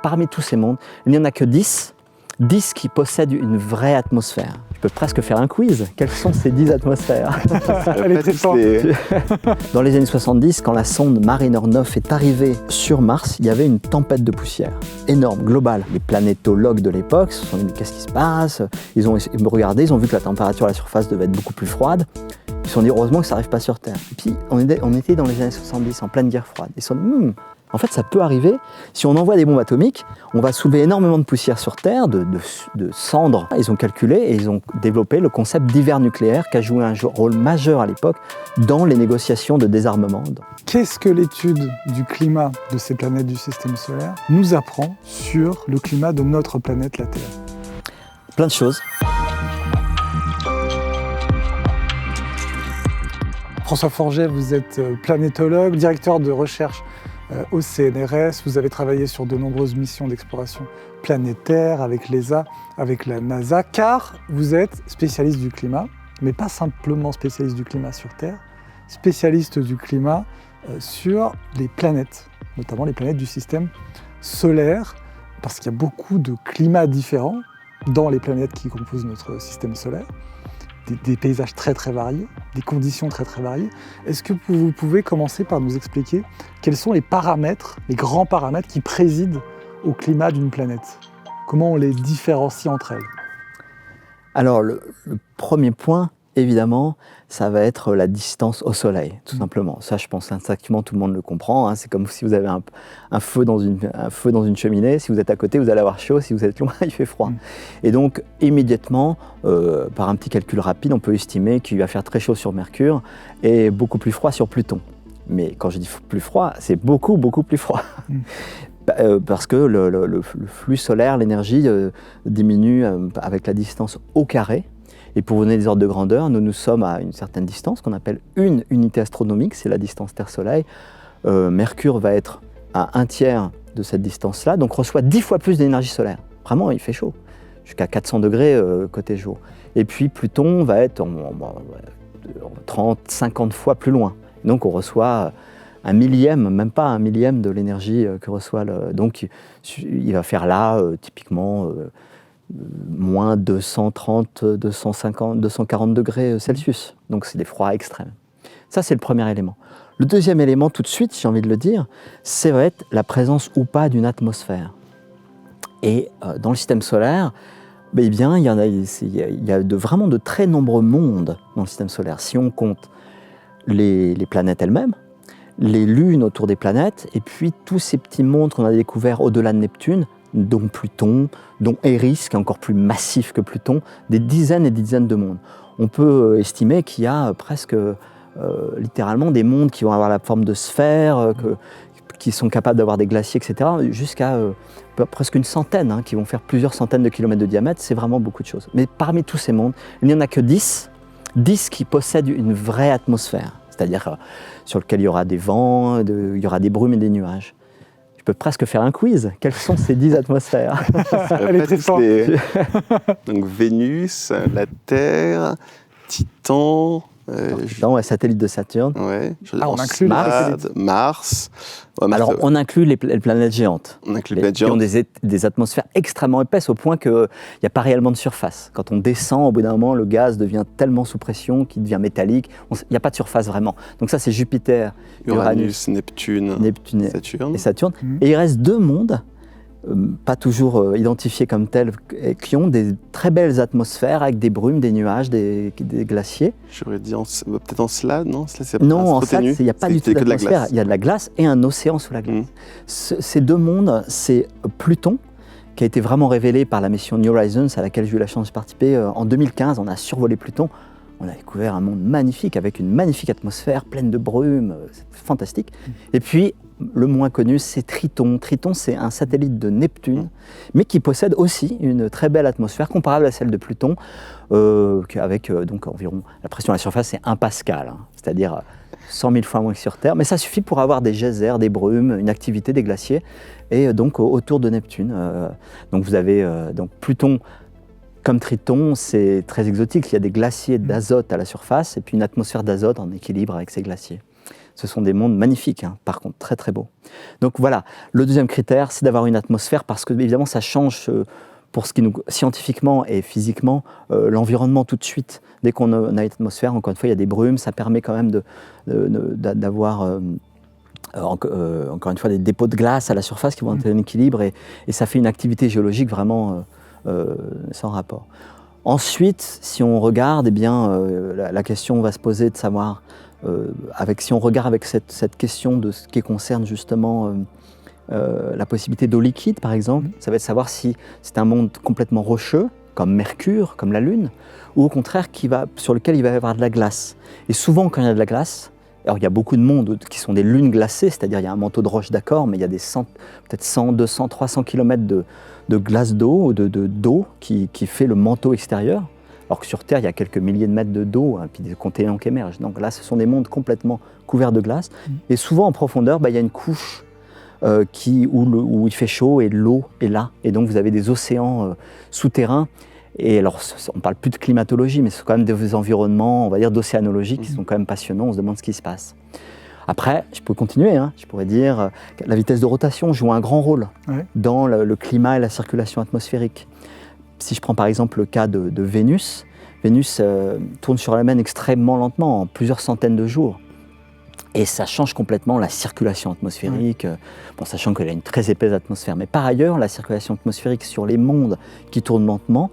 parmi tous ces mondes, il n'y en a que 10 qui possèdent une vraie atmosphère. Je peux presque faire un quiz. Quelles sont ces 10 atmosphères? Elle est très forte. Dans les années 70, quand la sonde Mariner 9 est arrivée sur Mars, il y avait une tempête de poussière énorme, globale. Les planétologues de l'époque se sont dit, mais qu'est-ce qui se passe? Ils ont regardé, ils ont vu que la température à la surface devait être beaucoup plus froide. Ils se sont dit, heureusement que ça n'arrive pas sur Terre. Et puis, on était dans les années 70, en pleine guerre froide. Ils se sont dit, en fait, ça peut arriver. Si on envoie des bombes atomiques, on va soulever énormément de poussière sur Terre, de cendres. Ils ont calculé et ils ont développé le concept d'hiver nucléaire qui a joué un rôle majeur à l'époque dans les négociations de désarmement. Qu'est-ce que l'étude du climat de ces planètes du système solaire nous apprend sur le climat de notre planète, la Terre? Plein de choses. François Forget, vous êtes planétologue, directeur de recherche au CNRS. Vous avez travaillé sur de nombreuses missions d'exploration planétaire avec l'ESA, avec la NASA, car vous êtes spécialiste du climat, mais pas simplement spécialiste du climat sur Terre, spécialiste du climat sur les planètes, notamment les planètes du système solaire, parce qu'il y a beaucoup de climats différents dans les planètes qui composent notre système solaire. Des paysages très très variés, des conditions très très variées. Est-ce que vous pouvez commencer par nous expliquer quels sont les paramètres, les grands paramètres qui président au climat d'une planète? Comment on les différencie entre elles? Alors le premier point, évidemment, ça va être la distance au Soleil, tout simplement. Ça, je pense instinctivement, tout le monde le comprend. Hein. C'est comme si vous avez un feu dans une cheminée. Si vous êtes à côté, vous allez avoir chaud. Si vous êtes loin, il fait froid. Et donc, immédiatement, par un petit calcul rapide, on peut estimer qu'il va faire très chaud sur Mercure et beaucoup plus froid sur Pluton. Mais quand je dis plus froid, c'est beaucoup, beaucoup plus froid. Parce que le flux solaire, l'énergie diminue avec la distance au carré. Et pour vous donner des ordres de grandeur, nous sommes à une certaine distance qu'on appelle une unité astronomique, c'est la distance Terre-Soleil. Mercure va être à 1/3 de cette distance-là, donc reçoit 10 fois plus d'énergie solaire. Vraiment, il fait chaud, jusqu'à 400 degrés côté jour. Et puis Pluton va être 30, 50 fois plus loin. Donc on reçoit un millième, même pas un millième de l'énergie que reçoit Donc il va faire là, typiquement, moins 230, 250, 240 degrés Celsius. Donc c'est des froids extrêmes. Ça, c'est le premier élément. Le deuxième élément, tout de suite, j'ai envie de le dire, c'est va être la présence ou pas d'une atmosphère. Et dans le système solaire, eh bien, il y a vraiment de très nombreux mondes dans le système solaire. Si on compte les planètes elles-mêmes, les lunes autour des planètes, et puis tous ces petits mondes qu'on a découverts au-delà de Neptune, dont Pluton, dont Eris, qui est encore plus massif que Pluton, des dizaines et des dizaines de mondes. On peut estimer qu'il y a presque littéralement des mondes qui vont avoir la forme de sphères, qui sont capables d'avoir des glaciers, etc., jusqu'à presque une centaine, qui vont faire plusieurs centaines de kilomètres de diamètre. C'est vraiment beaucoup de choses. Mais parmi tous ces mondes, il n'y en a que 10 qui possèdent une vraie atmosphère, c'est-à-dire sur lequel il y aura des vents, il y aura des brumes et des nuages. Je peux presque faire un quiz. Quelles sont ces 10 atmosphères? Elle est très forte. Donc Vénus, la Terre, Titan... Titan, ouais, satellite de Saturne. Ouais, on inclut Mars. Ouais, alors, on inclut les planètes géantes. On inclut les planètes géantes. Qui ont des atmosphères extrêmement épaisses au point qu'il n'y a pas réellement de surface. Quand on descend, au bout d'un moment, le gaz devient tellement sous pression qu'il devient métallique. Il n'y a pas de surface vraiment. Donc ça, c'est Jupiter, Uranus, Neptune et Saturne. Et il reste 2 mondes, pas toujours identifiés comme tels, qui ont des très belles atmosphères avec des brumes, des nuages, des glaciers. J'aurais dit peut-être en Slade, non? Non, en Slade, il n'y a pas du tout d'atmosphère. Il y a de la glace et un océan sous la glace. Ces 2 mondes, c'est Pluton, qui a été vraiment révélé par la mission New Horizons, à laquelle j'ai eu la chance de participer en 2015. On a survolé Pluton. On a découvert un monde magnifique, avec une magnifique atmosphère, pleine de brumes, c'est fantastique. Et puis, le moins connu, c'est Triton. Triton, c'est un satellite de Neptune, mais qui possède aussi une très belle atmosphère, comparable à celle de Pluton, avec donc environ, la pression à la surface, c'est 1 pascal, c'est-à-dire 100 000 fois moins que sur Terre. Mais ça suffit pour avoir des geysers, des brumes, une activité, des glaciers, et donc autour de Neptune. Donc vous avez donc Pluton. Comme Triton, c'est très exotique. Il y a des glaciers d'azote à la surface et puis une atmosphère d'azote en équilibre avec ces glaciers. Ce sont des mondes magnifiques, hein, par contre, très très beaux. Donc voilà, le deuxième critère, c'est d'avoir une atmosphère, parce que évidemment, ça change pour ce qui nous, scientifiquement et physiquement, l'environnement tout de suite. Dès qu'on a une atmosphère, encore une fois, il y a des brumes, ça permet quand même d'avoir... encore une fois, des dépôts de glace à la surface qui vont être en équilibre et ça fait une activité géologique vraiment sans rapport. Ensuite, si on regarde, eh bien, la question va se poser de savoir, si on regarde avec cette question de ce qui concerne justement la possibilité d'eau liquide, par exemple, ça va être de savoir si c'est un monde complètement rocheux, comme Mercure, comme la Lune, ou au contraire sur lequel il va y avoir de la glace. Et souvent, quand il y a de la glace, alors il y a beaucoup de mondes qui sont des lunes glacées, c'est-à-dire il y a un manteau de roche, d'accord, mais il y a peut-être 100, 200, 300 km de glace d'eau, d'eau qui fait le manteau extérieur, alors que sur Terre, il y a quelques milliers de mètres d'eau, puis des continents qui émergent. Donc là, ce sont des mondes complètement couverts de glace. Et souvent, en profondeur, il y a une couche où il fait chaud et l'eau est là. Et donc, vous avez des océans souterrains. Et alors, on ne parle plus de climatologie, mais ce sont quand même des environnements, on va dire, d'océanologie qui sont quand même passionnants. On se demande ce qui se passe. Après, je peux continuer, hein, je pourrais dire que la vitesse de rotation joue un grand rôle dans le climat et la circulation atmosphérique. Si je prends par exemple le cas de Vénus, Vénus tourne sur elle-même extrêmement lentement, en plusieurs centaines de jours. Et ça change complètement la circulation atmosphérique, bon, sachant qu'elle a une très épaisse atmosphère. Mais par ailleurs, la circulation atmosphérique sur les mondes qui tournent lentement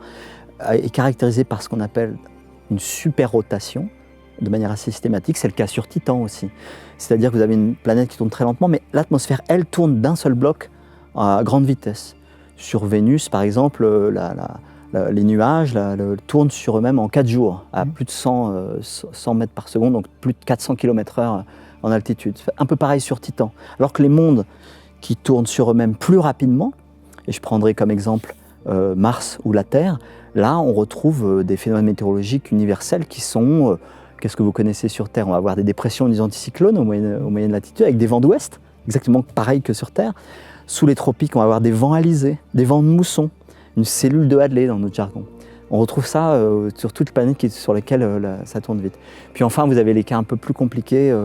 est caractérisée par ce qu'on appelle une superrotation, de manière assez systématique. C'est le cas sur Titan aussi. C'est-à-dire que vous avez une planète qui tourne très lentement, mais l'atmosphère, elle, tourne d'un seul bloc à grande vitesse. Sur Vénus, par exemple, les nuages tournent sur eux-mêmes en 4 jours, à plus de 100 mètres par seconde, donc plus de 400 km/h en altitude. Un peu pareil sur Titan. Alors que les mondes qui tournent sur eux-mêmes plus rapidement, et je prendrai comme exemple Mars ou la Terre, là on retrouve des phénomènes météorologiques universels qui sont... Qu'est-ce que vous connaissez sur Terre? On va avoir des dépressions, des anticyclones au moyenne latitude, avec des vents d'ouest, exactement pareil que sur Terre. Sous les tropiques, on va avoir des vents alizés, des vents de mousson, une cellule de Hadley dans notre jargon. On retrouve ça sur toutes les planètes sur lesquelles ça tourne vite. Puis enfin, vous avez les cas un peu plus compliqués,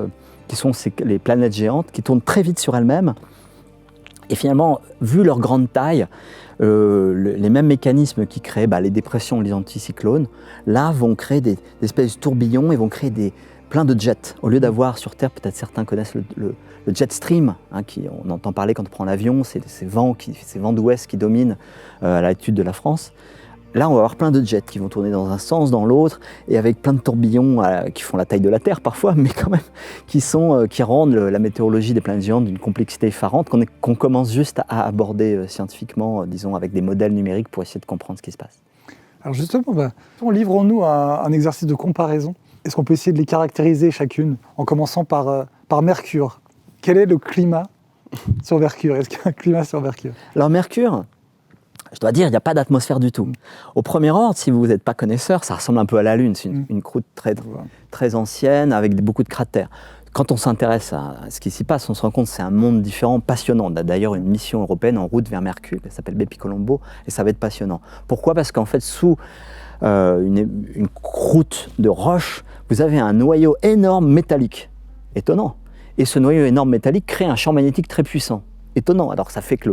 qui sont les planètes géantes, qui tournent très vite sur elles-mêmes. Et finalement, vu leur grande taille, les mêmes mécanismes qui créent les dépressions, les anticyclones, là vont créer des espèces de tourbillons et vont créer plein de jets. Au lieu d'avoir sur Terre, peut-être certains connaissent le jet stream, hein, on entend parler quand on prend l'avion, c'est ces vents d'ouest qui dominent à l'altitude de la France. Là, on va avoir plein de jets qui vont tourner dans un sens, dans l'autre, et avec plein de tourbillons qui font la taille de la Terre parfois, mais quand même, qui rendent la météorologie des planètes géantes d'une complexité effarante qu'on commence juste à aborder scientifiquement, disons, avec des modèles numériques pour essayer de comprendre ce qui se passe. Alors justement, livrons-nous un exercice de comparaison. Est-ce qu'on peut essayer de les caractériser chacune, en commençant par Mercure? Quel est le climat sur Mercure? Est-ce qu'il y a un climat sur Mercure? Alors Mercure, je dois dire, il n'y a pas d'atmosphère du tout. Au premier ordre, si vous n'êtes pas connaisseur, ça ressemble un peu à la Lune. C'est une croûte très ancienne, avec beaucoup de cratères. Quand on s'intéresse à ce qui s'y passe, on se rend compte que c'est un monde différent, passionnant. On a d'ailleurs une mission européenne en route vers Mercure, elle s'appelle Bepi-Colombo, et ça va être passionnant. Pourquoi? Parce qu'en fait, sous une croûte de roche, vous avez un noyau énorme métallique. Étonnant. Et ce noyau énorme métallique crée un champ magnétique très puissant. Étonnant. Alors ça fait que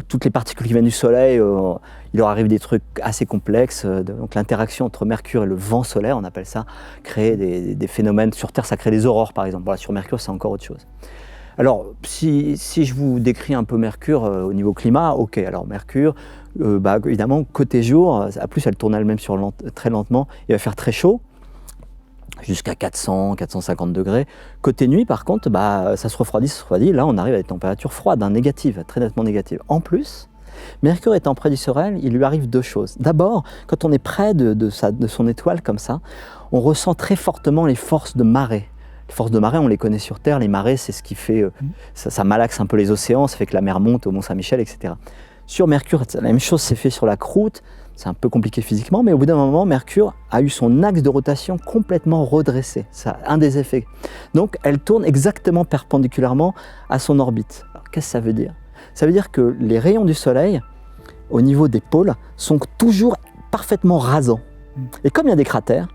toutes les particules qui viennent du Soleil, il leur arrive des trucs assez complexes. Donc l'interaction entre Mercure et le vent solaire, on appelle ça, crée des phénomènes. Sur Terre, ça crée des aurores, par exemple. Voilà, sur Mercure, c'est encore autre chose. Alors, si je vous décris un peu Mercure au niveau climat, ok. Alors Mercure, évidemment, côté jour, à plus elle tourne elle-même très lentement, il va faire très chaud, jusqu'à 400, 450 degrés. Côté nuit, par contre, ça se refroidit. Là, on arrive à des températures froides, négatives, très nettement négatives. En plus, Mercure étant près du Soleil, il lui arrive 2 choses. D'abord, quand on est près de son étoile comme ça, on ressent très fortement les forces de marée. Les forces de marée, on les connaît sur Terre. Les marées, c'est ce qui fait... ça malaxe un peu les océans, ça fait que la mer monte au Mont-Saint-Michel, etc. Sur Mercure, la même chose s'est fait sur la croûte. C'est un peu compliqué physiquement, mais au bout d'un moment, Mercure a eu son axe de rotation complètement redressé. C'est un des effets. Donc, elle tourne exactement perpendiculairement à son orbite. Alors, qu'est-ce que ça veut dire? Ça veut dire que les rayons du Soleil, au niveau des pôles, sont toujours parfaitement rasants. Et comme il y a des cratères,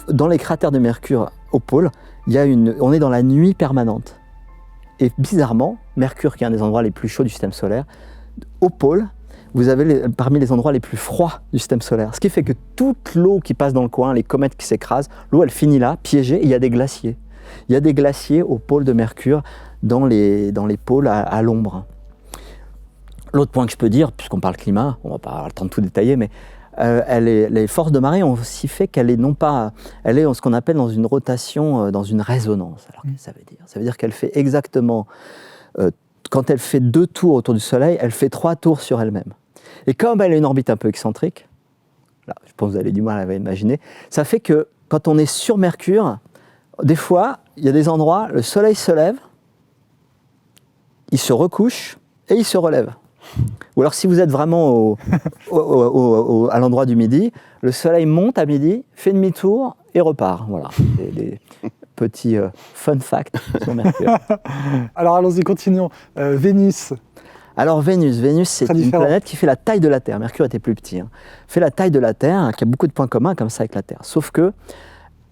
dans les cratères de Mercure, au pôle, on est dans la nuit permanente. Et bizarrement, Mercure, qui est un des endroits les plus chauds du système solaire, au pôle, vous avez parmi les endroits les plus froids du système solaire. Ce qui fait que toute l'eau qui passe dans le coin, les comètes qui s'écrasent, l'eau elle finit là, piégée, et il y a des glaciers. Il y a des glaciers au pôle de Mercure, dans les pôles à l'ombre. L'autre point que je peux dire, puisqu'on parle climat, on va pas avoir le temps de tout détailler, mais les forces de marée ont aussi fait qu'elle est elle est ce qu'on appelle dans une rotation, dans une résonance. Alors qu'est-ce que ça veut dire ? Ça veut dire qu'elle fait exactement, quand elle fait 2 tours autour du Soleil, elle fait 3 tours sur elle-même. Et comme elle a une orbite un peu excentrique, là, je pense que vous avez du mal à imaginer, ça fait que quand on est sur Mercure, des fois, il y a des endroits, le Soleil se lève, il se recouche et il se relève. Ou alors si vous êtes vraiment à l'endroit du midi, le Soleil monte à midi, fait demi-tour et repart. Voilà, des petits fun facts sur Mercure. Alors allons-y, continuons. Vénus. Alors Vénus, c'est une planète qui fait la taille de la Terre. Mercure était plus petit. Fait la taille de la Terre, qui a beaucoup de points communs comme ça avec la Terre. Sauf que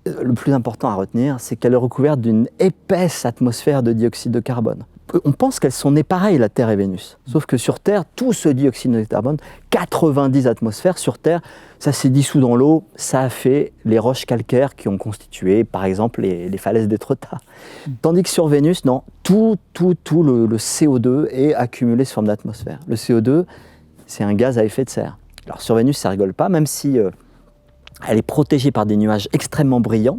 le plus important à retenir, c'est qu'elle est recouverte d'une épaisse atmosphère de dioxyde de carbone. On pense qu'elles sont nées pareilles, la Terre et Vénus. Sauf que sur Terre, tout ce dioxyde de carbone, 90 atmosphères sur Terre, ça s'est dissous dans l'eau, ça a fait les roches calcaires qui ont constitué, par exemple, les falaises d'Étretat. Tandis que sur Vénus, non, tout le CO2 est accumulé sous forme d'atmosphère. Le CO2, c'est un gaz à effet de serre. Alors sur Vénus, ça rigole pas, même si elle est protégée par des nuages extrêmement brillants,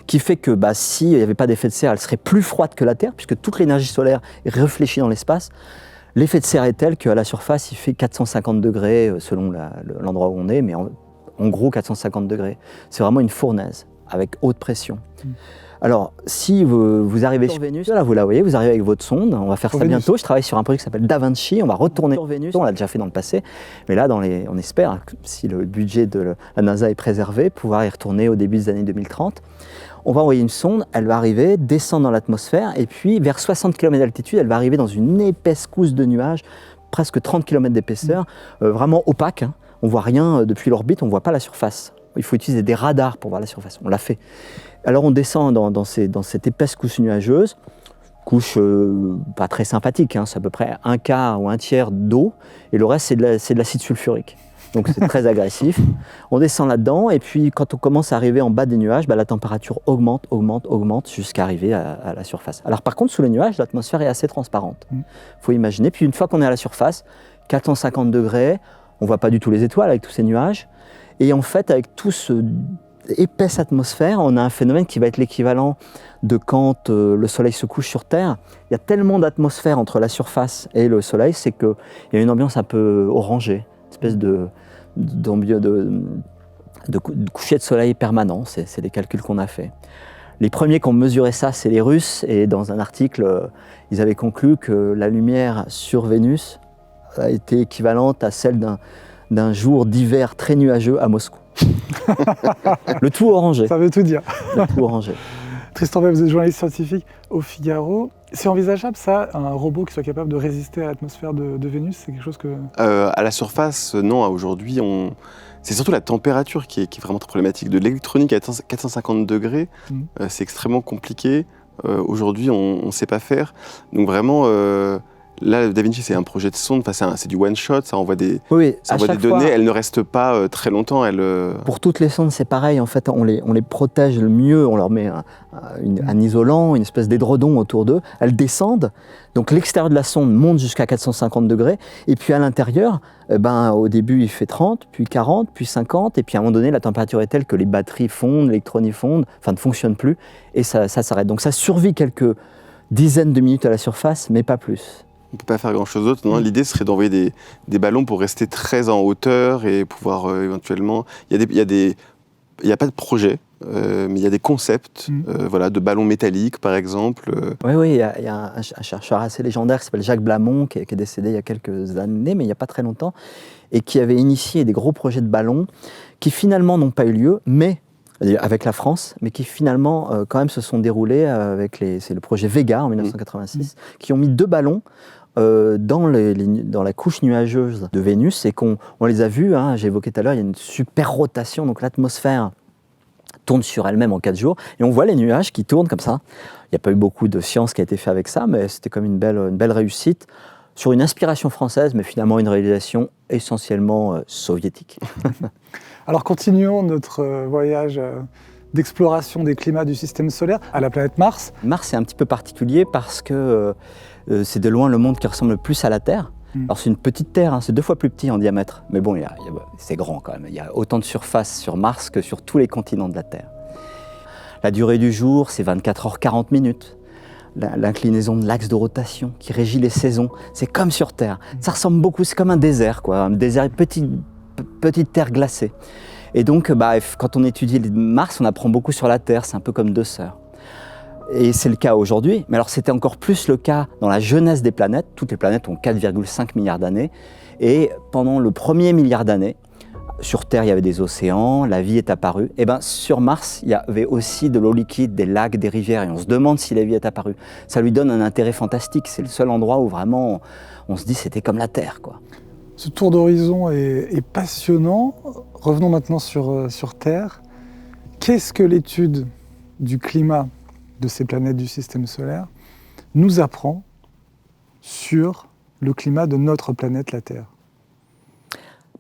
qui fait que s'il n'y avait pas d'effet de serre, elle serait plus froide que la Terre, puisque toute l'énergie solaire est réfléchie dans l'espace. L'effet de serre est tel qu'à la surface, il fait 450 degrés selon l'endroit où on est, mais en gros 450 degrés. C'est vraiment une fournaise avec haute pression. Alors, si vous arrivez sur Vénus, là vous la voyez, vous arrivez avec votre sonde, on va faire ça bientôt. Je travaille sur un projet qui s'appelle Da Vinci, on va retourner sur Vénus, on l'a déjà fait dans le passé, mais là on espère, si le budget de la NASA est préservé, pouvoir y retourner au début des années 2030. On va envoyer une sonde, elle va arriver, descendre dans l'atmosphère, et puis vers 60 km d'altitude, elle va arriver dans une épaisse couche de nuages, presque 30 km d'épaisseur, vraiment opaque, hein. On ne voit rien depuis l'orbite, on ne voit pas la surface. Il faut utiliser des radars pour voir la surface, on l'a fait. Alors on descend dans cette épaisse couche nuageuse, couche pas très sympathique, hein, c'est à peu près un quart ou un tiers d'eau, et le reste c'est de l'acide sulfurique. Donc c'est très agressif. On descend là-dedans, et puis quand on commence à arriver en bas des nuages, la température augmente jusqu'à arriver à la surface. Alors par contre, sous les nuages, l'atmosphère est assez transparente. Faut imaginer. Puis une fois qu'on est à la surface, 450 degrés, on voit pas du tout les étoiles avec tous ces nuages. Et en fait, avec tout ce épaisse atmosphère, on a un phénomène qui va être l'équivalent de quand le soleil se couche sur Terre. Il y a tellement d'atmosphère entre la surface et le soleil, c'est qu'il y a une ambiance un peu orangée, une espèce de coucher de soleil permanent. C'est des calculs qu'on a fait. Les premiers qui ont mesuré ça, c'est les Russes, et dans un article, ils avaient conclu que la lumière sur Vénus a été équivalente à celle d'un jour d'hiver très nuageux à Moscou. Le tout orangé. Ça veut tout dire. Le tout orangé. Tristan Bay, vous êtes journaliste scientifique au Figaro. C'est envisageable, ça, un robot qui soit capable de résister à l'atmosphère de Vénus? C'est quelque chose que... À la surface, non. Aujourd'hui, c'est surtout la température qui est vraiment très problématique. De l'électronique à 450 degrés, c'est extrêmement compliqué. Aujourd'hui, on ne sait pas faire. Donc vraiment... Là, Da Vinci, c'est un projet de sonde, c'est du one-shot, ça envoie des données, elles ne restent pas très longtemps. Pour toutes les sondes, c'est pareil, en fait, on les protège le mieux, on leur met un isolant, une espèce d'édredon autour d'eux, elles descendent, donc l'extérieur de la sonde monte jusqu'à 450 degrés, et puis à l'intérieur, au début il fait 30, puis 40, puis 50, et puis à un moment donné, la température est telle que les batteries fondent, l'électronique fonde, ne fonctionne plus, et ça s'arrête. Donc ça survit quelques dizaines de minutes à la surface, mais pas plus. On ne peut pas faire grand-chose d'autre. Non, l'idée serait d'envoyer des ballons pour rester très en hauteur et pouvoir éventuellement... Il n'y a pas de projet, mais il y a des concepts de ballons métalliques, par exemple. Oui, il y a un chercheur assez légendaire qui s'appelle Jacques Blamont, qui est décédé il y a quelques années, mais il n'y a pas très longtemps, et qui avait initié des gros projets de ballons qui finalement n'ont pas eu lieu, mais avec la France, mais qui finalement quand même se sont déroulés c'est le projet Vega en 1986, qui ont mis 2 ballons dans la couche nuageuse de Vénus, et on les a vus, hein, j'ai évoqué tout à l'heure, il y a une super rotation, donc l'atmosphère tourne sur elle-même en 4 jours, et on voit les nuages qui tournent comme ça. Il n'y a pas eu beaucoup de science qui a été faite avec ça, mais c'était comme une belle réussite sur une inspiration française, mais finalement une réalisation essentiellement soviétique. Alors continuons notre voyage d'exploration des climats du système solaire à la planète Mars. Mars est un petit peu particulier parce que c'est de loin le monde qui ressemble le plus à la Terre. Alors c'est une petite Terre, hein, c'est 2 fois plus petit en diamètre, mais bon, c'est grand quand même. Il y a autant de surface sur Mars que sur tous les continents de la Terre. La durée du jour, c'est 24 heures 40 minutes. L'inclinaison de l'axe de rotation qui régit les saisons, c'est comme sur Terre. Ça ressemble beaucoup, c'est comme un désert, quoi, un désert, petite terre glacée. Et donc, quand on étudie Mars, on apprend beaucoup sur la Terre, c'est un peu comme 2 sœurs. Et c'est le cas aujourd'hui, mais alors c'était encore plus le cas dans la jeunesse des planètes. Toutes les planètes ont 4,5 milliards d'années, et pendant le premier milliard d'années, sur Terre, il y avait des océans, la vie est apparue. Et bien, sur Mars, il y avait aussi de l'eau liquide, des lacs, des rivières, et on se demande si la vie est apparue. Ça lui donne un intérêt fantastique. C'est le seul endroit où vraiment on se dit c'était comme la Terre, quoi. Ce tour d'horizon est passionnant. Revenons maintenant sur Terre. Qu'est-ce que l'étude du climat de ces planètes du système solaire nous apprend sur le climat de notre planète, la Terre?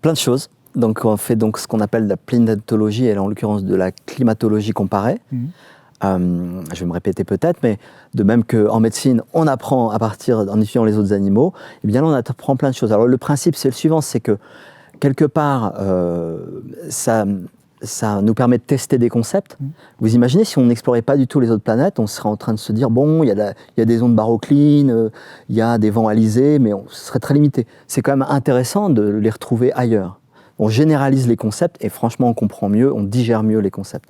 Plein de choses. Donc on fait donc ce qu'on appelle la climatologie, et en l'occurrence de la climatologie comparée. Je vais me répéter peut-être, mais de même qu'en médecine, on apprend en étudiant les autres animaux, eh bien là on apprend plein de choses. Alors le principe c'est le suivant, c'est que quelque part ça nous permet de tester des concepts. Vous imaginez si on n'explorait pas du tout les autres planètes, on serait en train de se dire bon, il y a des ondes baroclines, il y a des vents alizés, mais ce serait très limité. C'est quand même intéressant de les retrouver ailleurs. On généralise les concepts et franchement, on comprend mieux, on digère mieux les concepts.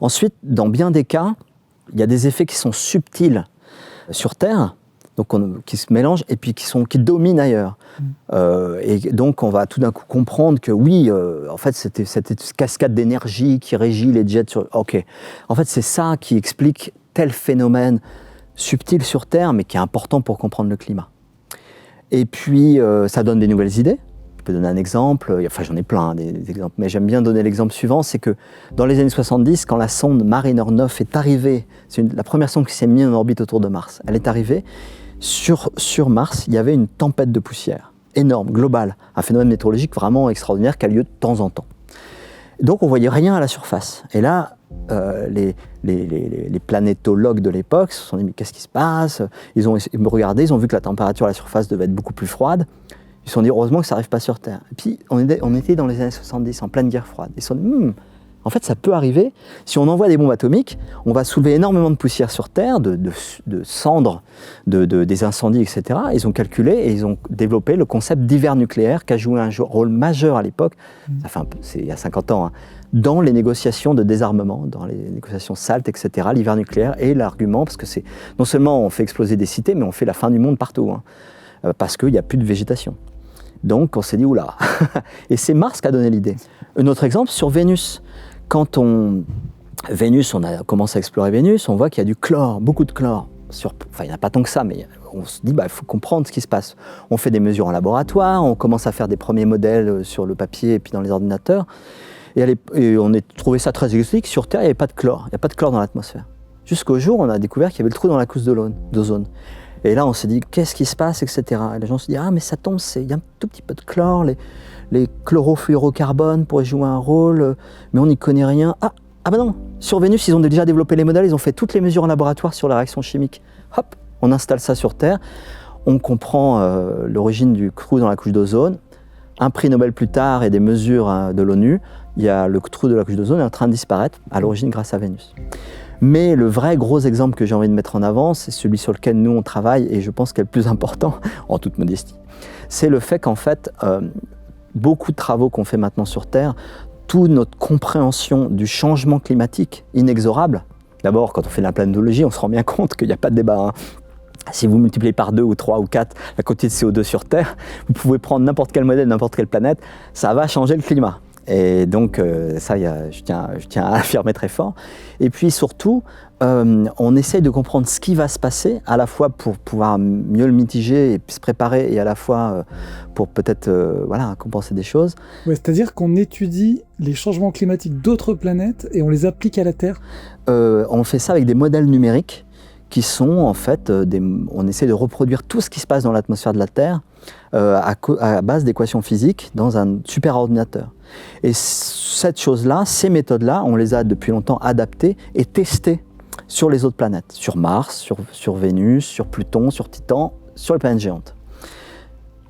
Ensuite, dans bien des cas, il y a des effets qui sont subtils sur Terre, donc qui se mélangent et puis qui dominent ailleurs. Et donc, on va tout d'un coup comprendre que oui, en fait, c'était cette cascade d'énergie qui régit les jets sur... Ok. En fait, c'est ça qui explique tel phénomène subtil sur Terre, mais qui est important pour comprendre le climat. Et puis, ça donne des nouvelles idées. Je peux donner un exemple, enfin j'en ai plein des exemples, mais j'aime bien donner l'exemple suivant, c'est que dans les années 70, quand la sonde Mariner 9 est arrivée, c'est la première sonde qui s'est mise en orbite autour de Mars, elle est arrivée, sur Mars, il y avait une tempête de poussière, énorme, globale, un phénomène météorologique vraiment extraordinaire qui a lieu de temps en temps. Donc on voyait rien à la surface, et là, les planétologues de l'époque se sont dit mais qu'est-ce qui se passe? Ils ont regardé, ils ont vu que la température à la surface devait être beaucoup plus froide. Ils se sont dit, heureusement que ça n'arrive pas sur Terre. Et puis, on était dans les années 70, en pleine guerre froide. Ils se sont dit, en fait, ça peut arriver. Si on envoie des bombes atomiques, on va soulever énormément de poussière sur Terre, de cendres, des incendies, etc. Ils ont calculé et ils ont développé le concept d'hiver nucléaire qui a joué un rôle majeur à l'époque, c'est il y a 50 ans, hein, dans les négociations de désarmement, dans les négociations SALT, etc. L'hiver nucléaire est l'argument, parce que c'est non seulement on fait exploser des cités, mais on fait la fin du monde partout, hein, parce qu'il n'y a plus de végétation. Donc on s'est dit, oula. Et c'est Mars qui a donné l'idée. Un autre exemple, sur Vénus. Quand on a commencé à explorer Vénus, on voit qu'il y a du chlore, beaucoup de chlore. Enfin, il n'y en a pas tant que ça, mais on se dit, il faut comprendre ce qui se passe. On fait des mesures en laboratoire, on commence à faire des premiers modèles sur le papier et puis dans les ordinateurs. Et on a trouvé ça très exotique. Sur Terre, il n'y avait pas de chlore. Il n'y a pas de chlore dans l'atmosphère. Jusqu'au jour où on a découvert qu'il y avait le trou dans la couche d'ozone. Et là, on s'est dit, qu'est-ce qui se passe, etc. Et les gens se disent, mais ça tombe, il y a un tout petit peu de chlore, les chlorofluorocarbones pourraient jouer un rôle, mais on n'y connaît rien. Ah ben non, sur Vénus, ils ont déjà développé les modèles, ils ont fait toutes les mesures en laboratoire sur la réaction chimique. Hop, on installe ça sur Terre, on comprend l'origine du trou dans la couche d'ozone. Un prix Nobel plus tard et des mesures de l'ONU, il y a le trou de la couche d'ozone est en train de disparaître, à l'origine grâce à Vénus. Mais le vrai gros exemple que j'ai envie de mettre en avant, c'est celui sur lequel nous on travaille, et je pense qu'il est le plus important, en toute modestie, c'est le fait qu'en fait, beaucoup de travaux qu'on fait maintenant sur Terre, toute notre compréhension du changement climatique inexorable, d'abord quand on fait de la planétologie, on se rend bien compte qu'il n'y a pas de débat, hein. Si vous multipliez par 2 ou 3 ou 4 la quantité de CO2 sur Terre, vous pouvez prendre n'importe quel modèle, n'importe quelle planète, ça va changer le climat. Et donc, ça, je tiens à l'affirmer très fort. Et puis surtout, on essaye de comprendre ce qui va se passer, à la fois pour pouvoir mieux le mitiger et se préparer, et à la fois pour peut-être compenser des choses. Ouais, c'est-à-dire qu'on étudie les changements climatiques d'autres planètes et on les applique à la Terre. On fait ça avec des modèles numériques qui sont en fait, on essaie de reproduire tout ce qui se passe dans l'atmosphère de la Terre à base d'équations physiques dans un super ordinateur. Et cette chose-là, ces méthodes-là, on les a depuis longtemps adaptées et testées sur les autres planètes, sur Mars, sur Vénus, sur Pluton, sur Titan, sur les planètes géantes.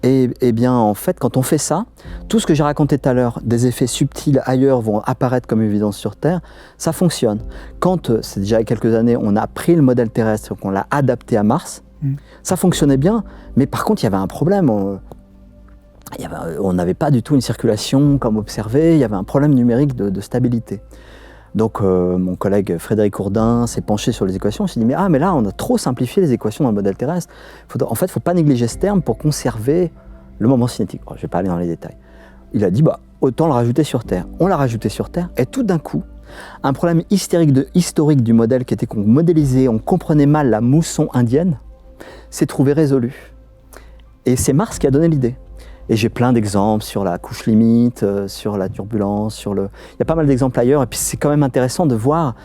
Et bien en fait, quand on fait ça, tout ce que j'ai raconté tout à l'heure, des effets subtils ailleurs vont apparaître comme évidence sur Terre, ça fonctionne. Quand, c'est déjà il y a quelques années, on a pris le modèle terrestre, qu'on l'a adapté à Mars, ça fonctionnait bien, mais par contre il y avait un problème. On n'avait pas du tout une circulation comme observé, il y avait un problème numérique de stabilité. Donc mon collègue Frédéric Ourdin s'est penché sur les équations, il s'est dit mais là on a trop simplifié les équations dans le modèle terrestre. En fait il ne faut pas négliger ce terme pour conserver le moment cinétique. Je ne vais pas aller dans les détails. Il a dit autant le rajouter sur Terre. On l'a rajouté sur Terre et tout d'un coup, un problème historique du modèle qui était qu'on modélisait, on comprenait mal la mousson indienne, s'est trouvé résolu. Et c'est Mars qui a donné l'idée. Et j'ai plein d'exemples sur la couche limite, sur la turbulence, Il y a pas mal d'exemples ailleurs. Et puis c'est quand même intéressant de voir,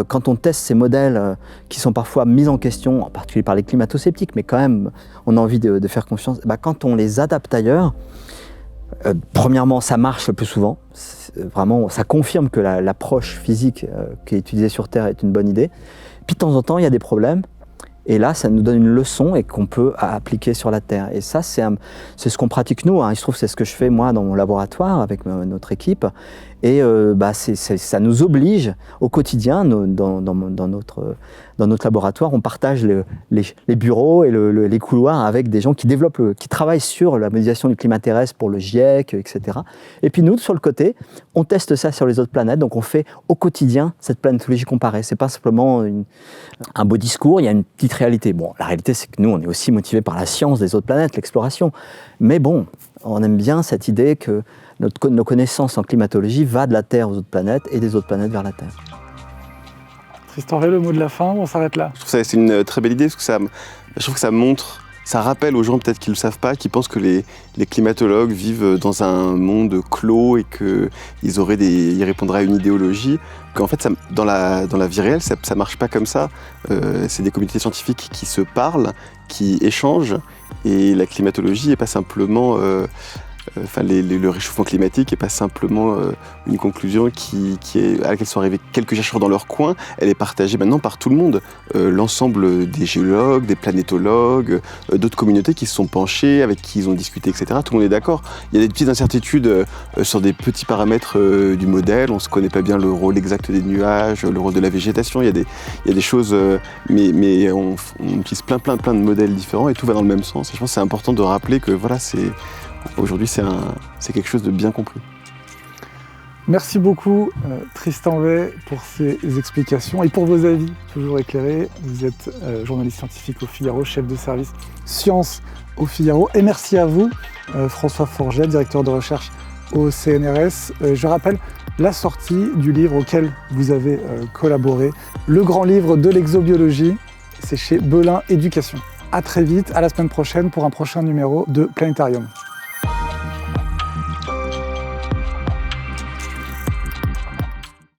quand on teste ces modèles qui sont parfois mis en question, en particulier par les climato-sceptiques, mais quand même, on a envie de faire confiance. Quand on les adapte ailleurs, premièrement, ça marche le plus souvent. Vraiment, ça confirme que l'approche physique qui est utilisée sur Terre est une bonne idée. Puis de temps en temps, il y a des problèmes. Et là, ça nous donne une leçon et qu'on peut appliquer sur la Terre. Et ça, c'est ce qu'on pratique nous. Il se trouve que c'est ce que je fais moi dans mon laboratoire avec notre équipe. Et ça nous oblige au quotidien, dans notre laboratoire, on partage les bureaux et les couloirs avec des gens qui travaillent sur la modélisation du climat terrestre pour le GIEC, etc. Et puis nous, sur le côté, on teste ça sur les autres planètes. Donc on fait au quotidien cette planétologie comparée. C'est pas simplement un beau discours, il y a une petite réalité. Bon, la réalité, c'est que nous, on est aussi motivés par la science des autres planètes, l'exploration. Mais bon, on aime bien cette idée que nos connaissances en climatologie va de la Terre aux autres planètes et des autres planètes vers la Terre. Tristan Rey, le mot de la fin, on s'arrête là. Je trouve que c'est une très belle idée parce que je trouve que ça montre, ça rappelle aux gens peut-être qui ne le savent pas, qui pensent que les climatologues vivent dans un monde clos et qu'ils répondraient à une idéologie, qu'en fait dans la vie réelle ça ne marche pas comme ça. C'est des communautés scientifiques qui se parlent, qui échangent, et la climatologie n'est pas simplement... le réchauffement climatique n'est pas simplement une conclusion à laquelle sont arrivés quelques chercheurs dans leur coin. Elle est partagée maintenant par tout le monde. L'ensemble des géologues, des planétologues, d'autres communautés qui se sont penchées, avec qui ils ont discuté, etc. Tout le monde est d'accord. Il y a des petites incertitudes sur des petits paramètres du modèle. On ne se connaît pas bien le rôle exact des nuages, le rôle de la végétation. Il y a des choses, mais on utilise plein de modèles différents et tout va dans le même sens. Et je pense que c'est important de rappeler que aujourd'hui, c'est quelque chose de bien compris. Merci beaucoup Tristan Rey pour ces explications et pour vos avis toujours éclairés. Vous êtes journaliste scientifique au Figaro, chef de service sciences au Figaro. Et merci à vous François Forget, directeur de recherche au CNRS. Je rappelle la sortie du livre auquel vous avez collaboré, le grand livre de l'exobiologie, c'est chez Belin Éducation. À très vite, à la semaine prochaine pour un prochain numéro de Planétarium.